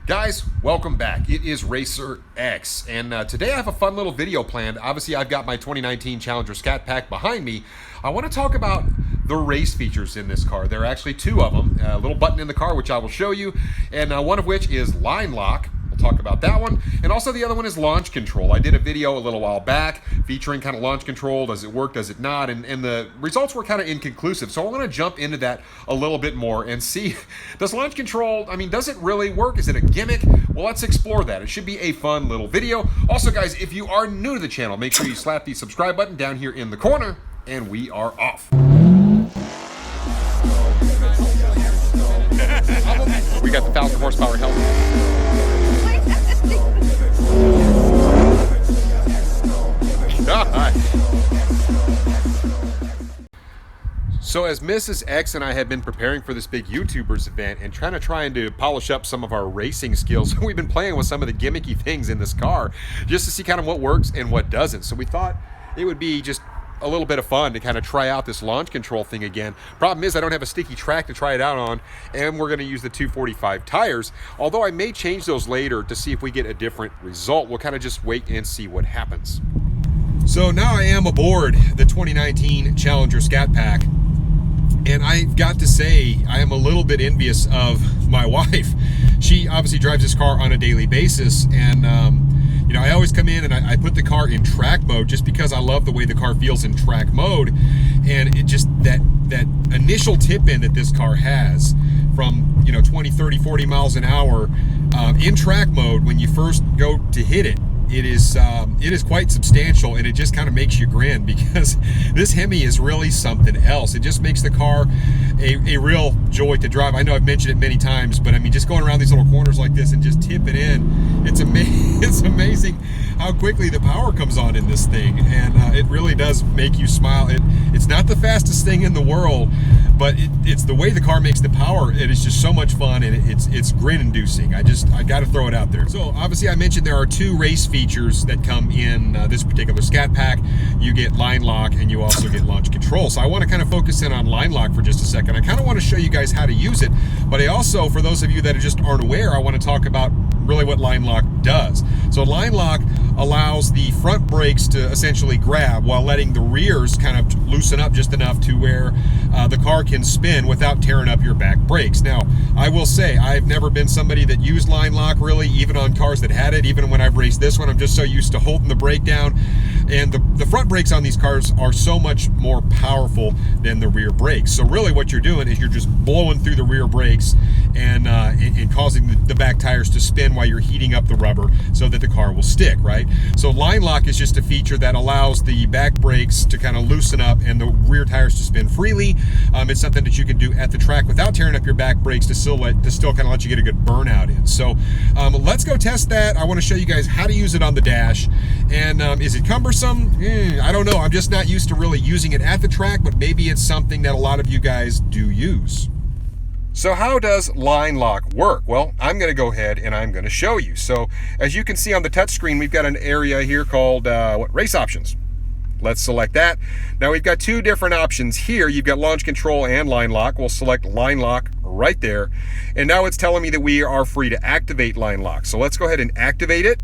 Guys, welcome back. It is Racer X, and today I have a fun little video planned. Obviously, I've got my 2019 Challenger Scatpack behind me. I want to talk about the race features in this car. There are actually two of them. A little button in the car, which I will show you, and one of which is line lock. We'll talk about that one. And also the other one is launch control. I did a video a little while back featuring kind of launch control. Does it work? Does it not? And the results were kind of inconclusive. So I want to jump into that a little bit more and see, does launch control, does it really work? Is it a gimmick? Well, let's explore that. It should be a fun little video. Also, guys, if you are new to the channel, make sure you slap the subscribe button down here in the corner, and we are off. We got the 1,000 horsepower helmet. So as Mrs. X and I have been preparing for this big YouTubers event and trying to polish up some of our racing skills, we've been playing with some of the gimmicky things in this car just to see kind of what works and what doesn't. So we thought it would be just a little bit of fun to kind of try out this launch control thing again. Problem is I don't have a sticky track to try it out on, and we're going to use the 245 tires, although I may change those later to see if we get a different result. We'll kind of just wait and see what happens. So now I am aboard the 2019 Challenger Scatpack, and I've got to say I am a little bit envious of my wife. She obviously drives this car on a daily basis, and I always come in and I put the car in track mode just because I love the way the car feels in track mode. And it just, that initial tip in that this car has from 20, 30, 40 miles an hour in track mode, when you first go to hit it, it is quite substantial, and it just kind of makes you grin because this Hemi is really something else. It just makes the car a real joy to drive. I know I've mentioned it many times, but just going around these little corners like this and just tip it in, it's amazing how quickly the power comes on in this thing, and it really does make you smile. It's not the fastest thing in the world, but it's the way the car makes the power. It is just so much fun, and it's grin-inducing. I got to throw it out there. So obviously I mentioned there are two race features that come in this particular Scatpack. You get line lock, and you also get launch control. So I want to kind of focus in on line lock for just a second. I kind of want to show you guys how to use it, but I also, for those of you that just aren't aware, I want to talk about really what line lock does. So line lock allows the front brakes to essentially grab while letting the rears kind of loosen up just enough to where the car can spin without tearing up your back brakes. Now, I will say I've never been somebody that used line lock really, even on cars that had it. Even when I've raced this one, I'm just so used to holding the brake down. And the front brakes on these cars are so much more powerful than the rear brakes. So really what you're doing is you're just blowing through the rear brakes and causing the back tires to spin while you're heating up the rubber so that the car will stick, right? So line lock is just a feature that allows the back brakes to kind of loosen up and the rear tires to spin freely. It's something that you can do at the track without tearing up your back brakes to still kind of let you get a good burnout in. So let's go test that. I want to show you guys how to use it on the dash. And is it cumbersome? I don't know. I'm just not used to really using it at the track, but maybe it's something that a lot of you guys do use. So how does line lock work? Well, I'm going to go ahead and I'm going to show you. So as you can see on the touch screen, we've got an area here called race options. Let's select that. Now we've got two different options here. You've got launch control and line lock. We'll select line lock right there. And now it's telling me that we are free to activate line lock. So let's go ahead and activate it.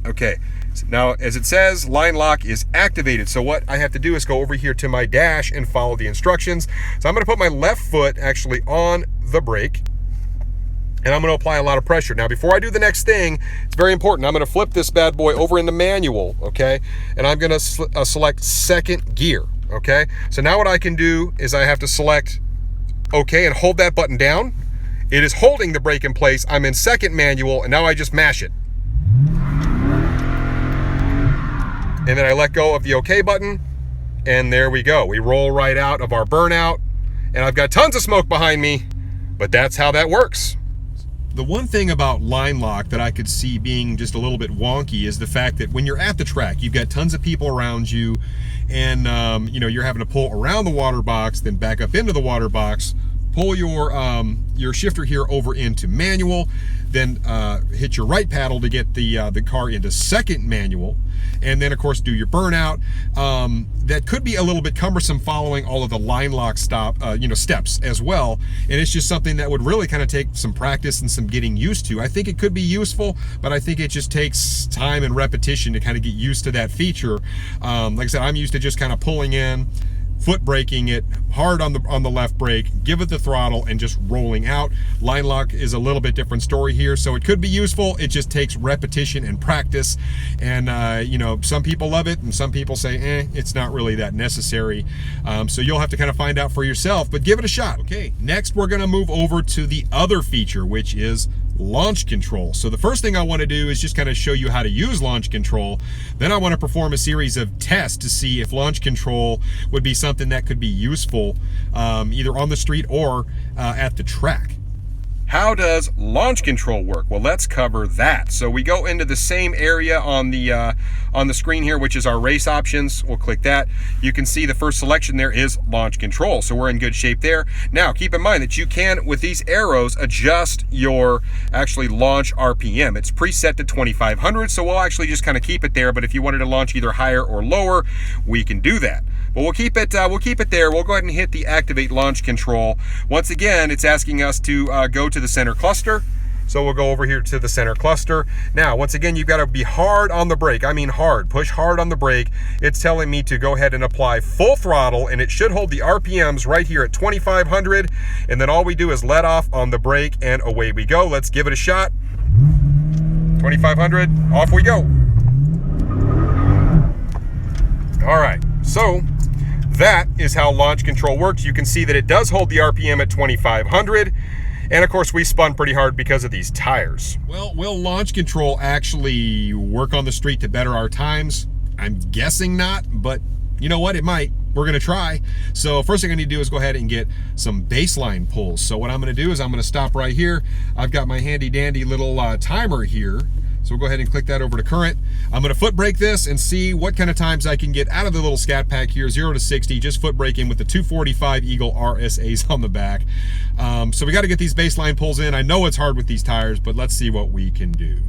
Okay. So now, as it says, line lock is activated. So what I have to do is go over here to my dash and follow the instructions. So I'm going to put my left foot actually on the brake, and I'm going to apply a lot of pressure. Now, before I do the next thing, it's very important. I'm going to flip this bad boy over in the manual, okay? And I'm going to select second gear, okay? So now what I can do is I have to select okay and hold that button down. It is holding the brake in place. I'm in second manual, and now I just mash it. And then I let go of the OK button, and there we go. We roll right out of our burnout, and I've got tons of smoke behind me, but that's how that works. The one thing about line lock that I could see being just a little bit wonky is the fact that when you're at the track, you've got tons of people around you, and you're having to pull around the water box, then back up into the water box, pull your shifter here over into manual, then hit your right paddle to get the car into second manual, and then of course do your burnout. That could be a little bit cumbersome following all of the line lock steps as well, and it's just something that would really kind of take some practice and some getting used to. I think it could be useful, but I think it just takes time and repetition to kind of get used to that feature. Like I said, I'm used to just kind of pulling in, foot braking it hard on the left brake, give it the throttle, and just rolling out. Line lock is a little bit different story here, so it could be useful. It just takes repetition and practice, and you know, some people love it and some people say it's not really that necessary. So you'll have to kind of find out for yourself, but give it a shot. Okay, next we're going to move over to the other feature, which is launch control. So the first thing I want to do is just kind of show you how to use launch control. Then I want to perform a series of tests to see if launch control would be something that could be useful either on the street or at the track. How does launch control work? Well, let's cover that. So we go into the same area on the screen here, which is our race options. We'll click that. You can see the first selection there is launch control. So we're in good shape there. Now, keep in mind that you can, with these arrows, adjust your actually launch RPM. It's preset to 2,500, so we'll actually just kind of keep it there. But if you wanted to launch either higher or lower, we can do that. But we'll keep it there. We'll go ahead and hit the activate launch control. Once again, it's asking us to go to the center cluster. So we'll go over here to the center cluster. Now, once again, you've got to be hard on the brake. I mean hard, push hard on the brake. It's telling me to go ahead and apply full throttle, and it should hold the RPMs right here at 2,500. And then all we do is let off on the brake and away we go. Let's give it a shot. 2,500, off we go. All right, so that is how launch control works. You can see that it does hold the RPM at 2,500. And of course, we spun pretty hard because of these tires. Well, will launch control actually work on the street to better our times? I'm guessing not, but you know what? It might. We're going to try. So first thing I need to do is go ahead and get some baseline pulls. So what I'm going to do is I'm going to stop right here. I've got my handy dandy little timer here. So we'll go ahead and click that over to current. I'm going to foot brake this and see what kind of times I can get out of the little Scatpack here, 0 to 60, just foot braking with the 245 Eagle RSAs on the back. So we got to get these baseline pulls in. I know it's hard with these tires, but let's see what we can do.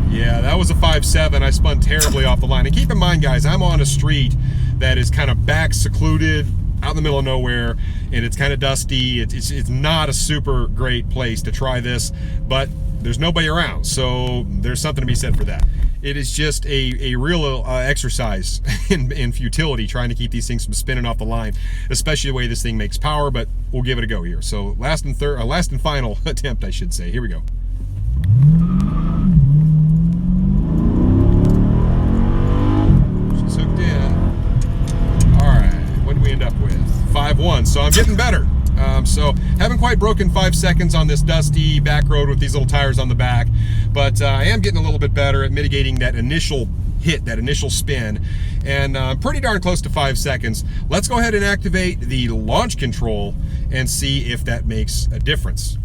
Yeah, that was a 5.7. I spun terribly off the line. And keep in mind, guys, I'm on a street that is kind of back secluded, out in the middle of nowhere, and it's kind of dusty. It's not a super great place to try this, but there's nobody around, so there's something to be said for that. It is just a real exercise in futility trying to keep these things from spinning off the line, especially the way this thing makes power, but we'll give it a go here. So last and final attempt, I should say. Here we go. She's hooked in. All right, what did we end up with? 5.1, so I'm getting better. So haven't quite broken 5 seconds on this dusty back road with these little tires on the back, but I am getting a little bit better at mitigating that initial hit, that initial spin, and I'm pretty darn close to 5 seconds. Let's go ahead and activate the launch control and see if that makes a difference.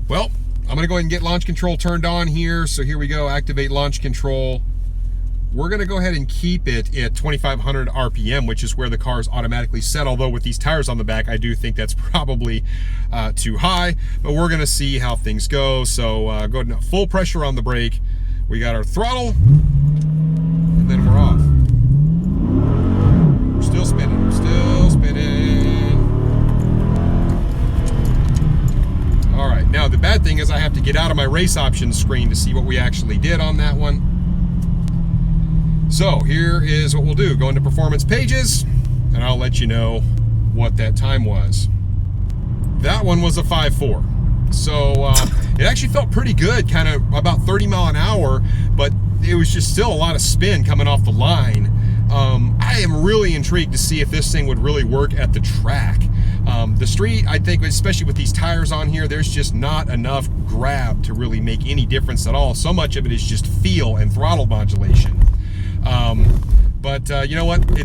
Well, I'm gonna go ahead and get launch control turned on here. So here we go, activate launch control. We're gonna go ahead and keep it at 2,500 RPM, which is where the car is automatically set. Although with these tires on the back, I do think that's probably too high, but we're gonna see how things go. So go ahead and full pressure on the brake. We got our throttle, and then we're off. We're still spinning, still spinning. All right, now the bad thing is I have to get out of my race options screen to see what we actually did on that one. So here is what we'll do. Go into performance pages, and I'll let you know what that time was. That one was a 5.4. So it actually felt pretty good, kind of about 30 mile an hour, but it was just still a lot of spin coming off the line. I am really intrigued to see if this thing would really work at the track. The street, I think, especially with these tires on here, there's just not enough grab to really make any difference at all. So much of it is just feel and throttle modulation. But you know what?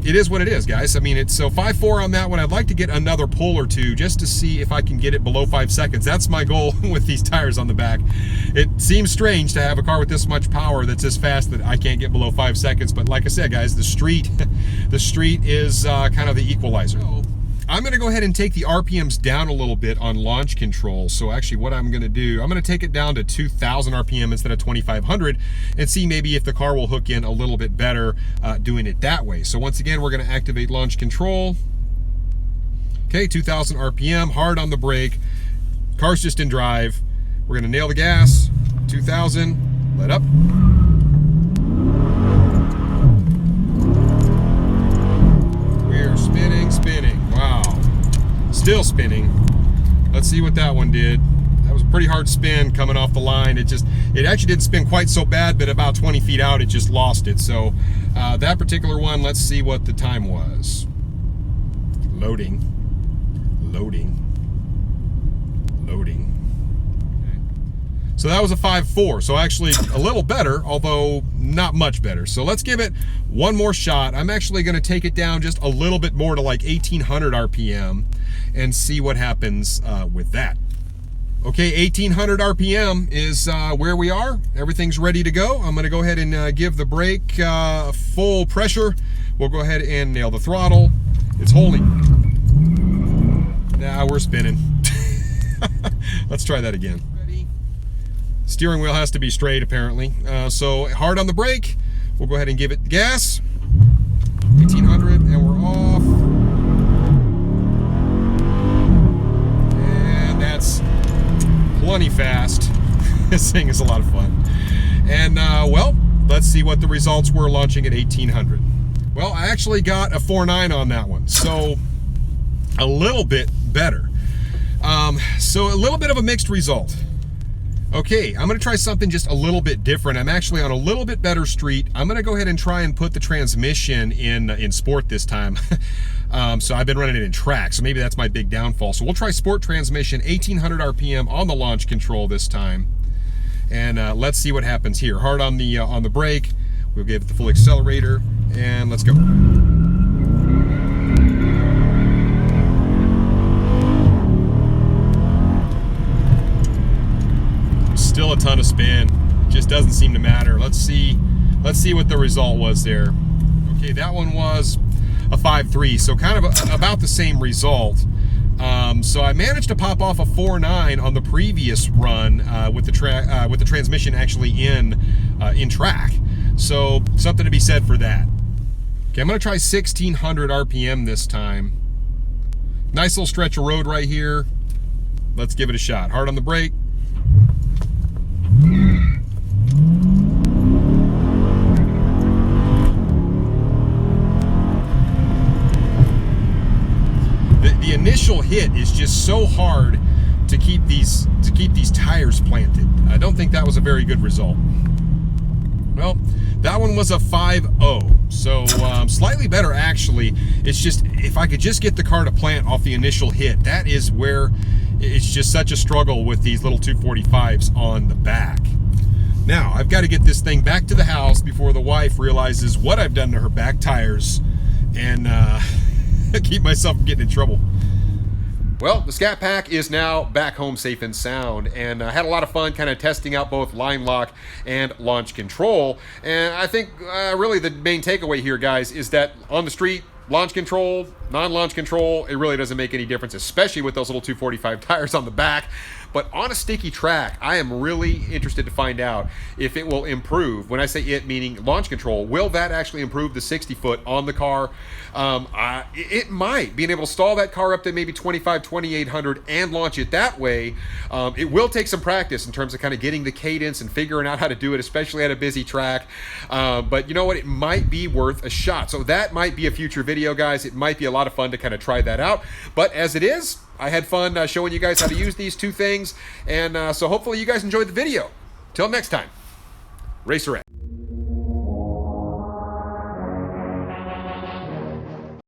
it is what it is, guys. I mean, it's so 5.4 on that one. I'd like to get another pull or two just to see if I can get it below 5 seconds. That's my goal with these tires on the back. It seems strange to have a car with this much power that's this fast that I can't get below 5 seconds. But like I said, guys, the street is kind of the equalizer. I'm going to go ahead and take the RPMs down a little bit on launch control. So actually what I'm going to do, I'm going to take it down to 2,000 RPM instead of 2,500 and see maybe if the car will hook in a little bit better doing it that way. So once again, we're going to activate launch control. Okay, 2,000 RPM, hard on the brake. Car's just in drive. We're going to nail the gas, 2,000, let up. We're spinning. Wow. Still spinning. Let's see what that one did. That was a pretty hard spin coming off the line. It actually didn't spin quite so bad, but about 20 feet out, it just lost it. So that particular one, let's see what the time was. Loading. So that was a 5.4, so actually a little better, although not much better. So let's give it one more shot. I'm actually gonna take it down just a little bit more to like 1,800 RPM and see what happens with that. Okay, 1,800 RPM is where we are. Everything's ready to go. I'm gonna go ahead and give the brake full pressure. We'll go ahead and nail the throttle. It's holding. Now we're spinning. Let's try that again. Steering wheel has to be straight, apparently. So hard on the brake. We'll go ahead and give it gas. 1,800, and we're off. And that's plenty fast. This thing is a lot of fun. And well, let's see what the results were launching at 1,800. Well, I actually got a 4.9 on that one, so a little bit better. So a little bit of a mixed result. Okay, I'm gonna try something just a little bit different. I'm actually on a little bit better street. I'm gonna go ahead and try and put the transmission in sport this time. So I've been running it in track, so maybe that's my big downfall. So we'll try sport transmission, 1,800 RPM on the launch control this time. And let's see what happens here. Hard on the brake. We'll give it the full accelerator, and let's go. Still a ton of spin. Just doesn't seem to matter. Let's see what the result was there. Okay, that one was a 5.3, so kind of about the same result. So I managed to pop off a 4.9 on the previous run with the transmission actually in track. So something to be said for that. Okay, I'm gonna try 1,600 RPM this time. Nice little stretch of road right here. Let's give it a shot. Hard on the brake. The initial hit is just so hard to keep these tires planted. I don't think that was a very good result. Well, that one was a 5.0, so slightly better actually. It's just, if I could just get the car to plant off the initial hit, that is where it's just such a struggle with these little 245s on the back. Now, I've got to get this thing back to the house before the wife realizes what I've done to her back tires and keep myself from getting in trouble. Well, the Scatpack is now back home safe and sound, and I had a lot of fun kind of testing out both line lock and launch control. And I think really the main takeaway here, guys, is that on the street, launch control, non-launch control, it really doesn't make any difference, especially with those little 245 tires on the back. But on a sticky track, I am really interested to find out if it will improve. When I say it, meaning launch control, will that actually improve the 60-foot on the car? It might. Being able to stall that car up to maybe 2,800 and launch it that way, it will take some practice in terms of kind of getting the cadence and figuring out how to do it, especially at a busy track. But you know what? It might be worth a shot. So that might be a future video, guys. It might be a lot of fun to kind of try that out. But as it is, I had fun showing you guys how to use these two things, and so hopefully you guys enjoyed the video. Till next time, Racer X.